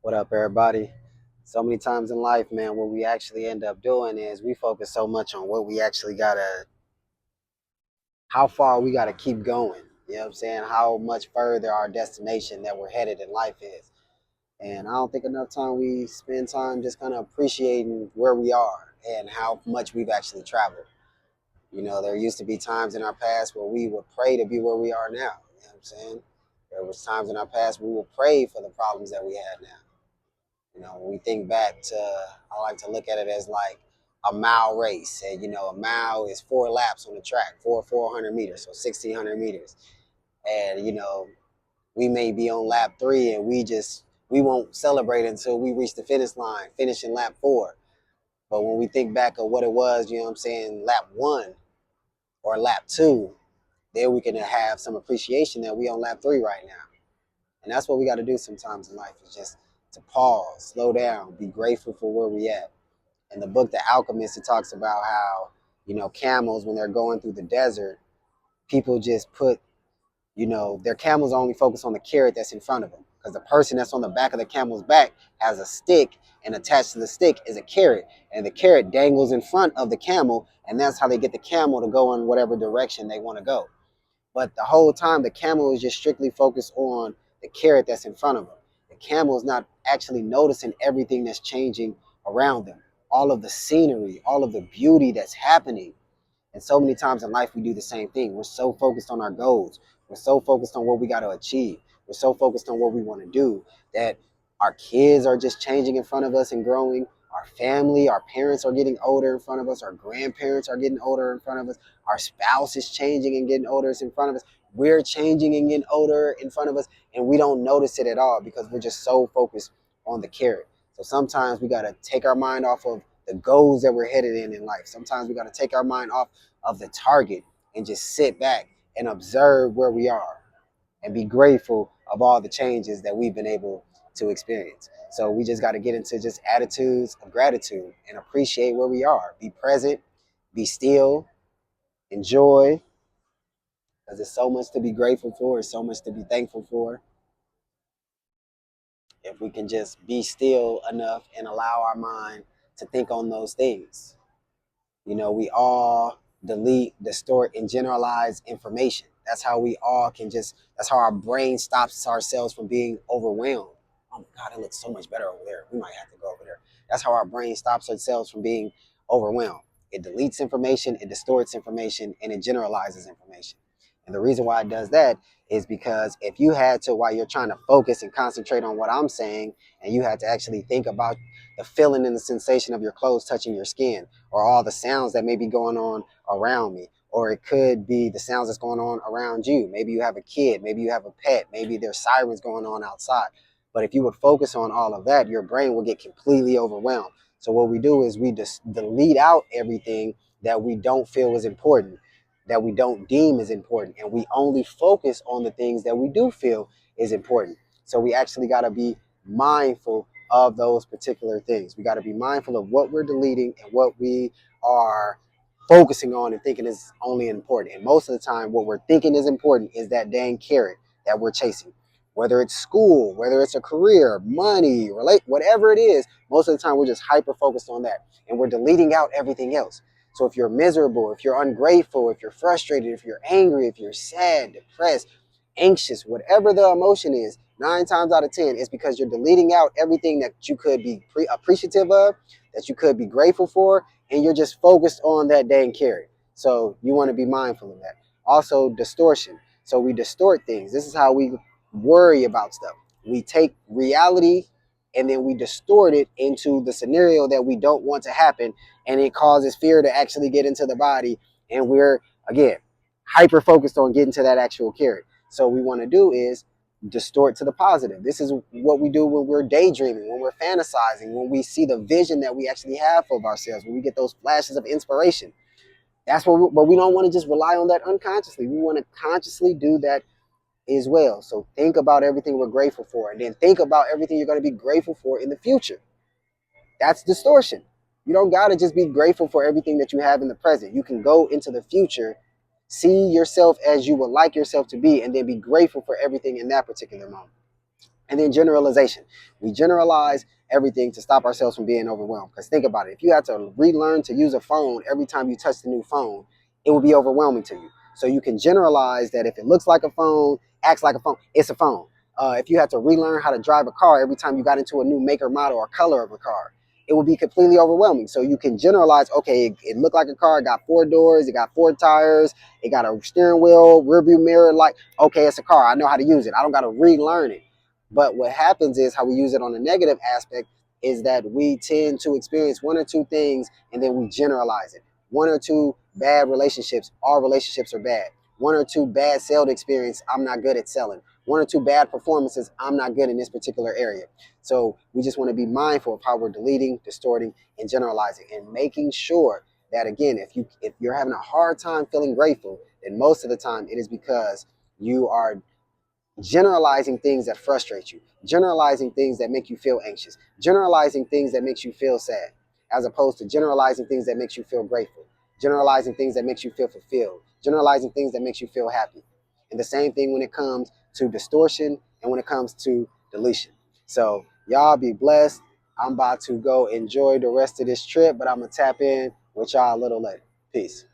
What up, everybody? So many times in life, man, what we actually end up doing is we focus so much on what we actually gotta, how far we gotta keep going. You know what I'm saying? How much further our destination that we're headed in life is. And I don't think enough time we spend time just kind of appreciating where we are and how much we've actually traveled. There used to be times in our past where we would pray to be where we are now. You know what I'm saying? There was times in our past we would pray for the problems that we had now. When we think back to, I like to look at it as like a mile race. And, a mile is 4 laps on the track, 400 meters, so 1,600 meters. And, we may be on lap 3 and we won't celebrate until we reach the finish line, finishing lap 4. But when we think back of what it was, you know what I'm saying, lap 1 or lap 2, then we can have some appreciation that we on lap 3 right now. And that's what we got to do sometimes in life is just to pause, slow down, be grateful for where we at. In the book The Alchemist, it talks about how, camels, when they're going through the desert, people just put, their camels only focus on the carrot that's in front of them. Because the person that's on the back of the camel's back has a stick, and attached to the stick is a carrot. And the carrot dangles in front of the camel, and that's how they get the camel to go in whatever direction they want to go. But the whole time, the camel is just strictly focused on the carrot that's in front of them. The camel is not actually noticing everything that's changing around them, all of the scenery, all of the beauty that's happening. And so many times in life, we do the same thing. We're so focused on our goals. We're so focused on what we got to achieve. We're so focused on what we want to do that our kids are just changing in front of us and growing. Our family, our parents are getting older in front of us. Our grandparents are getting older in front of us. Our spouse is changing and getting older in front of us. We're changing and getting older in front of us. And we don't notice it at all because we're just so focused on the carrot. So sometimes we got to take our mind off of the goals that we're headed in life. Sometimes we got to take our mind off of the target and just sit back and observe where we are and be grateful of all the changes that we've been able to experience. So we just got to get into just attitudes of gratitude and appreciate where we are. Be present, be still, enjoy, because there's so much to be grateful for, there's so much to be thankful for. If we can just be still enough and allow our mind to think on those things. We all delete, distort, and generalize information. That's how we all can that's how our brain stops ourselves from being overwhelmed. Oh my God, it looks so much better over there. We might have to go over there. That's how our brain stops ourselves from being overwhelmed. It deletes information, it distorts information, and it generalizes information. And the reason why it does that is because if you had to, while you're trying to focus and concentrate on what I'm saying, and you had to actually think about the feeling and the sensation of your clothes touching your skin, or all the sounds that may be going on around me, or it could be the sounds that's going on around you. Maybe you have a kid, maybe you have a pet, maybe there's sirens going on outside. But if you would focus on all of that, your brain will get completely overwhelmed. So what we do is we just delete out everything that we don't feel is important, that we don't deem is important, and we only focus on the things that we do feel is important. So we actually got to be mindful of those particular things. We got to be mindful of what we're deleting and what we are focusing on and thinking is only important. And most of the time, what we're thinking is important is that dang carrot that we're chasing. Whether it's school, whether it's a career, money, whatever it is, most of the time we're just hyper focused on that. And we're deleting out everything else. So if you're miserable, if you're ungrateful, if you're frustrated, if you're angry, if you're sad, depressed, anxious, whatever the emotion is, 9 times out of 10, it's because you're deleting out everything that you could be appreciative of, that you could be grateful for, and you're just focused on that dang carrot. So you want to be mindful of that. Also, distortion. So we distort things. This is how we worry about stuff. We take reality and then we distort it into the scenario that we don't want to happen, and it causes fear to actually get into the body, and we're, again, hyper focused on getting to that actual carrot. So what we want to do is distort to the positive. This is what we do when we're daydreaming, when we're fantasizing, when we see the vision that we actually have of ourselves, when we get those flashes of inspiration. That's what but we don't want to just rely on that unconsciously. We want to consciously do that as well. So think about everything we're grateful for, and then think about everything you're going to be grateful for in the future. That's distortion. You don't got to just be grateful for everything that you have in the present. You can go into the future, see yourself as you would like yourself to be, and then be grateful for everything in that particular moment. And then generalization. We generalize everything to stop ourselves from being overwhelmed. Because think about it. If you had to relearn to use a phone every time you touch the new phone, it would be overwhelming to you. So you can generalize that if it looks like a phone, acts like a phone, it's a phone. If you had to relearn how to drive a car every time you got into a new maker, model, or color of a car, it would be completely overwhelming. So you can generalize, okay, it looked like a car, it got 4 doors, it got 4 tires, it got a steering wheel, rear view mirror, like, okay, it's a car. I know how to use it. I don't got to relearn it. But what happens is how we use it on the negative aspect is that we tend to experience 1 or 2 things and then we generalize it. 1 or 2 bad relationships, all relationships are bad. 1 or 2 bad sales experience, I'm not good at selling. 1 or 2 bad performances, I'm not good in this particular area. So we just want to be mindful of how we're deleting, distorting, and generalizing, and making sure that, again, if you're having a hard time feeling grateful, then most of the time it is because you are generalizing things that frustrate you, generalizing things that make you feel anxious, generalizing things that makes you feel sad, as opposed to generalizing things that makes you feel grateful, generalizing things that makes you feel fulfilled, generalizing things that makes you feel happy. And the same thing when it comes to distortion and when it comes to deletion. So y'all be blessed. I'm about to go enjoy the rest of this trip, but I'm gonna tap in with y'all a little later. Peace.